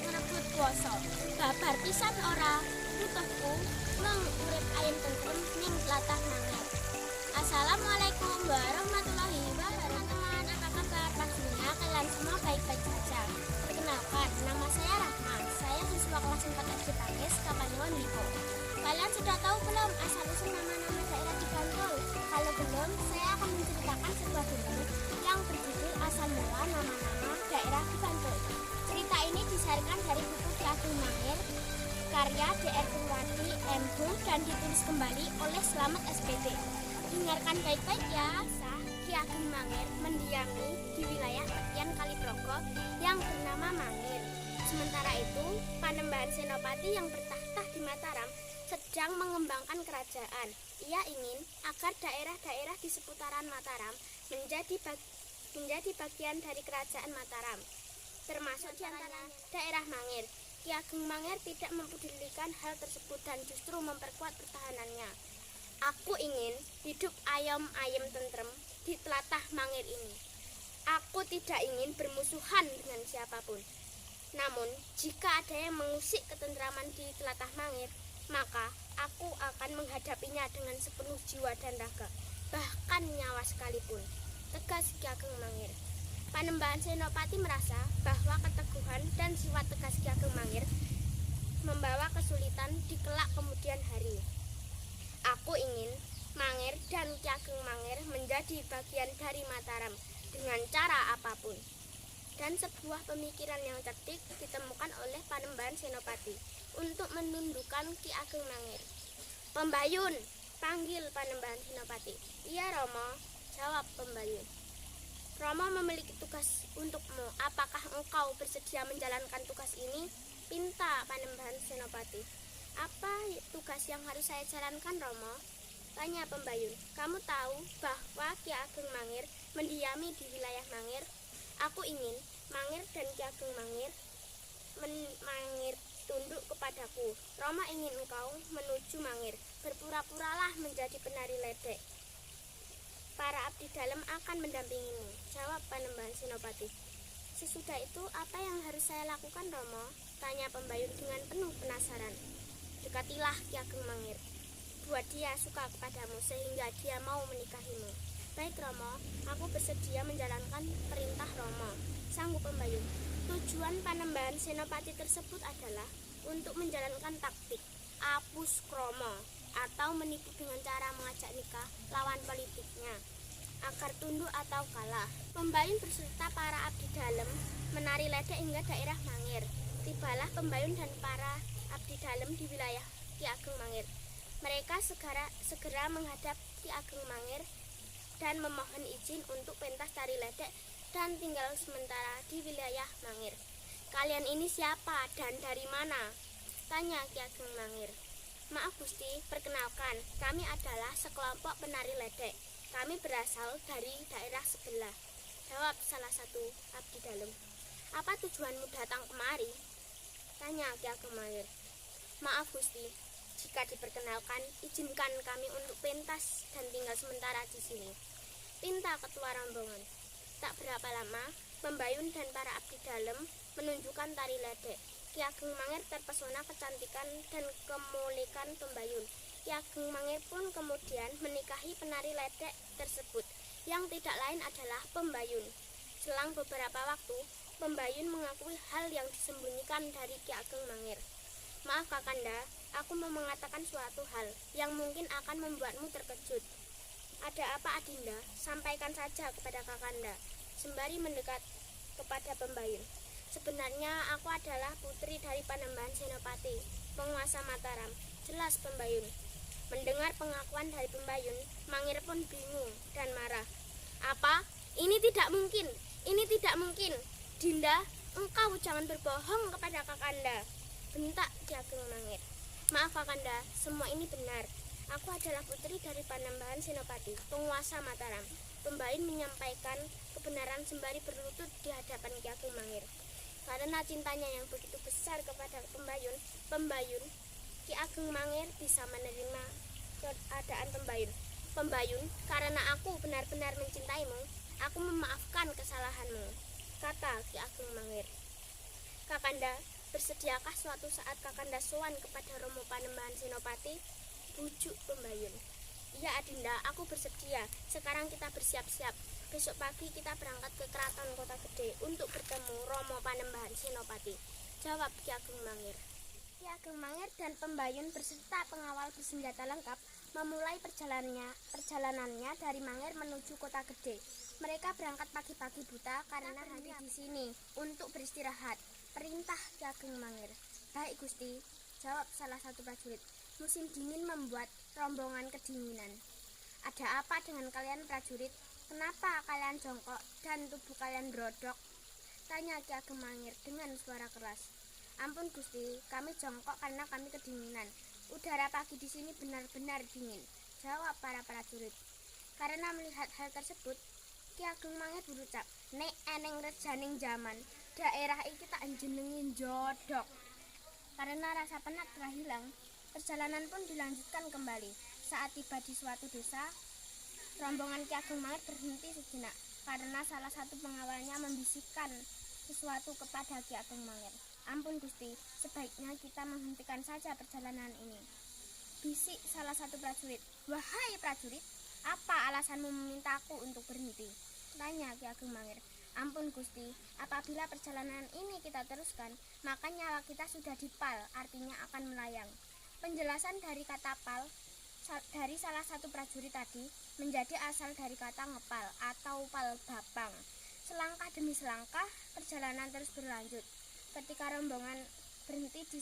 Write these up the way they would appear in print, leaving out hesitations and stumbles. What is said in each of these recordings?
ngrebut kuwasa. Babar pisan ora putuhku mung urip ayem tentrem ning tlatah Mangir. Assalamualaikum warahmatullahi wabarakatuh. Teman-teman, apa kabar? Pastinya kalian semua baik-baik saja. Perkenalkan, nama saya Rahma. Saya siswa kelas 4 SD Pakis, Kapanewon Lipo. Kalian sudah tahu belum asal-usul nama-nama daerah di Bantul? Kalau belum, saya akan menceritakan sebuah buku yang berjudul Asal Mula Nama-nama Daerah di Bantul. Cerita ini disarankan dari buku Ki Ageng Mangir, karya Dr. Purwati M. Hum, dan ditulis kembali oleh Slamet SPD. Dengarkan baik-baik ya. Ki Ageng Mangir mendiami di wilayah bagian Kaliprogo yang bernama Mangir. Sementara itu, Panembahan Senopati yang bertahta di Mataram sedang mengembangkan kerajaan. Ia ingin agar daerah-daerah di seputaran Mataram menjadi bagian dari kerajaan Mataram, termasuk diantaranya daerah Mangir. Ki Ageng Mangir tidak mempedulikan hal tersebut dan justru memperkuat pertahanannya. Aku ingin hidup ayem tentrem di tlatah Mangir ini. Aku tidak ingin bermusuhan dengan siapapun. Namun, jika ada yang mengusik ketentraman di tlatah Mangir, maka aku akan menghadapinya dengan sepenuh jiwa dan raga, bahkan nyawa sekalipun, tegas Ki Ageng Mangir. Panembahan Senopati merasa bahwa keteguhan dan sifat tegas Ki Ageng Mangir membawa kesulitan di kelak kemudian hari. Aku ingin Mangir dan Ki Ageng Mangir menjadi bagian dari Mataram dengan cara apapun. Dan sebuah pemikiran yang cerdik ditemukan oleh Panembahan Senopati untuk menundukkan Ki Ageng Mangir. Pembayun, panggil Panembahan Senopati. Iya Romo, jawab Pembayun. Romo memiliki tugas untukmu. Apakah engkau bersedia menjalankan tugas ini? Pinta Panembahan Senopati. Apa tugas yang harus saya jalankan, Romo? Tanya Pembayun. Kamu tahu bahwa Ki Ageng Mangir mendiami di wilayah Mangir? Aku ingin Mangir dan Ki Ageng Mangir tunduk kepadaku. Roma ingin engkau menuju Mangir. Berpura-puralah menjadi penari ledek. Para abdi dalam akan mendampingimu, jawab Panembahan Senopati. Sesudah itu, apa yang harus saya lakukan, Romo? Tanya Pembayun dengan penuh penasaran. Dekatilah Ki Ageng Mangir. Buat dia suka kepadamu sehingga dia mau menikahimu. Baik Romo, aku bersedia menjalankan perintah Romo, sanggup Pembayun. Tujuan Panembahan Senopati tersebut adalah untuk menjalankan taktik apus kromo atau menipu dengan cara mengajak nikah lawan politiknya agar tunduk atau kalah. Pembayun beserta para abdi dalam menari ledek hingga daerah Mangir. Tibalah Pembayun dan para abdi dalam di wilayah Ki Ageng Mangir. Mereka segera menghadap Ki Ageng Mangir dan memohon izin untuk pentas tari ledek dan tinggal sementara di wilayah Mangir. Kalian ini siapa dan dari mana? Tanya Ki Ageng Mangir. Maaf Gusti, perkenalkan, kami adalah sekelompok penari ledek. Kami berasal dari daerah sebelah, jawab salah satu abdi dalam. Apa tujuanmu datang kemari? Tanya Ki Ageng Mangir. Maaf Gusti, jika diperkenalkan, izinkan kami untuk pentas dan tinggal sementara di sini, pinta ketua rombongan. Tak berapa lama, Pembayun dan para abdi dalam menunjukkan tari ledek. Ki Ageng Mangir terpesona kecantikan dan kemuliaan Pembayun. Ki Ageng Mangir pun kemudian menikahi penari ledek tersebut, yang tidak lain adalah Pembayun. Selang beberapa waktu, Pembayun mengakui hal yang disembunyikan dari Ki Ageng Mangir. Maaf Kakanda, aku mau mengatakan suatu hal yang mungkin akan membuatmu terkejut. Ada apa Adinda? Sampaikan saja kepada Kakanda, sembari mendekat kepada Pembayun. Sebenarnya aku adalah putri dari Panembahan Senopati, penguasa Mataram, jelas Pembayun. Mendengar pengakuan dari Pembayun, Mangir pun bingung dan marah. Apa? Ini tidak mungkin, ini tidak mungkin. Dinda, engkau jangan berbohong kepada Kakanda, bentak Ki Ageng Mangir. Maaf Kakanda, semua ini benar. Aku adalah putri dari Panembahan Senopati, penguasa Mataram. Pembayun menyampaikan kebenaran sembari berlutut di hadapan Ki Ageng Mangir. Karena cintanya yang begitu besar kepada Pembayun, Ki Ageng Mangir bisa menerima keadaan Pembayun. Pembayun, karena aku benar-benar mencintaimu, aku memaafkan kesalahanmu, kata Ki Ageng Mangir. Kakanda, Bersediakah suatu saat Kakanda sowan kepada Romo Panembahan Senopati? Bujuk Pembayun. Iya Adinda, aku bersedia. Sekarang kita bersiap-siap. Besok pagi kita berangkat ke Keraton Kota Gede untuk bertemu Romo Panembahan Senopati, jawab Ki Ageng Mangir. Ki Ageng Mangir dan Pembayun beserta pengawal bersenjata lengkap memulai perjalanannya dari Mangir menuju Kota Gede. Mereka berangkat pagi-pagi buta karena hanya di sini untuk beristirahat. Perintah Ki Ageng Mangir. Baik Gusti, jawab salah satu prajurit. Musim dingin membuat rombongan kedinginan. Ada apa dengan kalian prajurit? Kenapa kalian jongkok dan tubuh kalian berodok? Tanya Ki Ageng Mangir dengan suara keras. Ampun Gusti, kami jongkok karena kami kedinginan. Udara pagi di sini benar-benar dingin, jawab para prajurit. Karena melihat hal tersebut, Ki Ageng Mangir berucap, nek eneng rejaning jaman, daerah iki tak jenengin jodok. Karena rasa penat telah hilang, perjalanan pun dilanjutkan kembali. Saat tiba di suatu desa, rombongan Ki Ageng Mangir berhenti sejenak karena salah satu pengawalnya membisikkan sesuatu kepada Ki Ageng Mangir. Ampun Gusti, sebaiknya kita menghentikan saja perjalanan ini, bisik salah satu prajurit. Wahai prajurit, apa alasanmu memintaku untuk berhenti? Tanya Ki Ageng Mangir. Ampun Gusti, apabila perjalanan ini kita teruskan, maka nyawa kita sudah dipal, artinya akan melayang. Penjelasan dari kata pal dari salah satu prajurit tadi menjadi asal dari kata ngepal atau pal bapang. Selangkah demi selangkah, perjalanan terus berlanjut. Ketika rombongan berhenti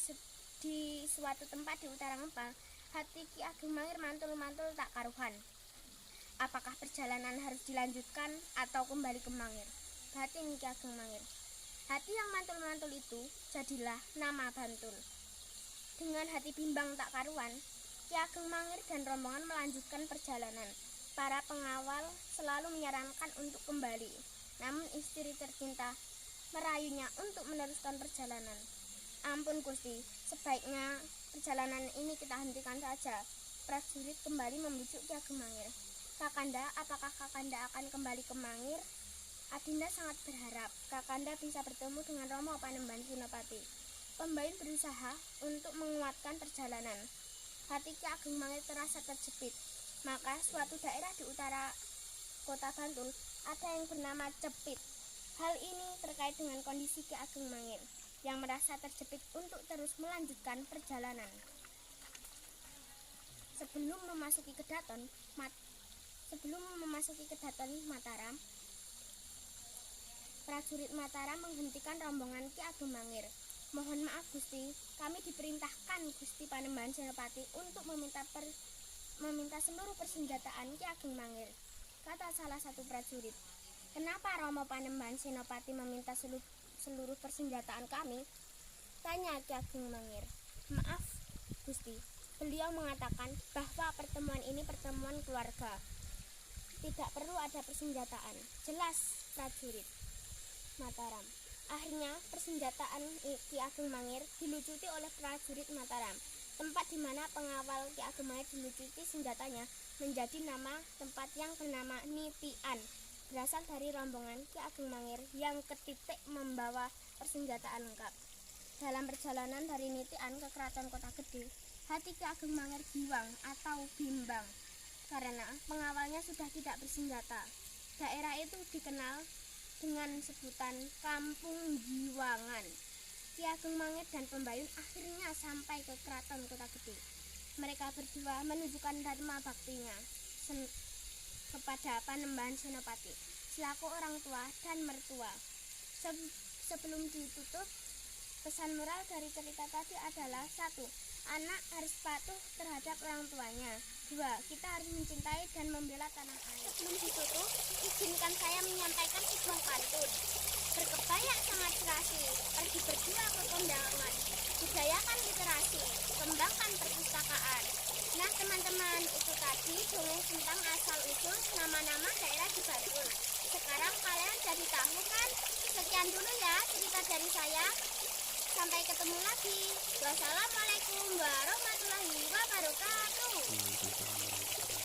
di suatu tempat di utara Ngepal, hati Ki Ageng Mangir mantul-mantul tak karuhan. Apakah perjalanan harus dilanjutkan atau kembali ke Mangir? Batin Ki Ageng Mangir. Hati yang mantul-mantul itu jadilah nama Bantul. Dengan hati bimbang tak karuan, Ki Ageng Mangir dan rombongan melanjutkan perjalanan. Para pengawal selalu menyarankan untuk kembali, namun istri tercinta merayunya untuk meneruskan perjalanan. Ampun Gusti, sebaiknya perjalanan ini kita hentikan saja. Prajurit kembali membujuk Ki Ageng Mangir. Kakanda, apakah Kakanda akan kembali ke Mangir? Adinda sangat berharap Kakanda bisa bertemu dengan Romo Panembahan Senopati. Pembayun berusaha untuk menguatkan perjalanan. Hati Ki Ageng Mangir terasa terjepit. Maka suatu daerah di utara kota Bantul ada yang bernama Cepit. Hal ini terkait dengan kondisi Ki Ageng Mangir yang merasa terjepit untuk terus melanjutkan perjalanan. Sebelum memasuki Kedaton Mataram, prajurit Mataram menghentikan rombongan Ki Ageng Mangir. Mohon maaf Gusti, kami diperintahkan Gusti Panembahan Senopati untuk meminta seluruh persenjataan Ki Ageng Mangir, kata salah satu prajurit. Kenapa Romo Panembahan Senopati meminta seluruh persenjataan kami? Tanya Ki Ageng Mangir. Maaf Gusti, beliau mengatakan bahwa pertemuan ini pertemuan keluarga, tidak perlu ada persenjataan, jelas prajurit Mataram. Akhirnya persenjataan Ki Ageng Mangir dilucuti oleh prajurit Mataram. Tempat di mana pengawal Ki Ageng Mangir dilucuti senjatanya menjadi nama tempat yang bernama Nitian, berasal dari rombongan Ki Ageng Mangir yang ketitik membawa persenjataan lengkap. Dalam perjalanan dari Nitian ke Keraton Kota Gede, hati Ki Ageng Mangir giwang atau bimbang karena pengawalnya sudah tidak bersenjata. Daerah itu dikenal dengan sebutan Kampung Giwangan. Ki Ageng Mangir dan Pembayun akhirnya sampai ke Keraton Kota Gede. Mereka berdua menunjukkan dharma baktinya kepada Panembahan Senopati selaku orang tua dan mertua. Sebelum ditutup, pesan moral dari cerita tadi adalah 1. Anak harus patuh terhadap orang tuanya. 2. Kita harus mencintai dan membela tanah air. Sebelum ditutup, izinkan saya menyampaikan sebuah pantun. Berkebaya sangat serasi, pergi berdua ke kondangan. Budayakan literasi, kembangkan perpustakaan. Nah teman-teman, itu tadi dongeng tentang asal-usul nama-nama daerah di Bantul. Sekarang kalian jadi tahu kan? Sekian dulu ya cerita dari saya. Sampai ketemu lagi. Wassalamualaikum warahmatullahi wabarakatuh.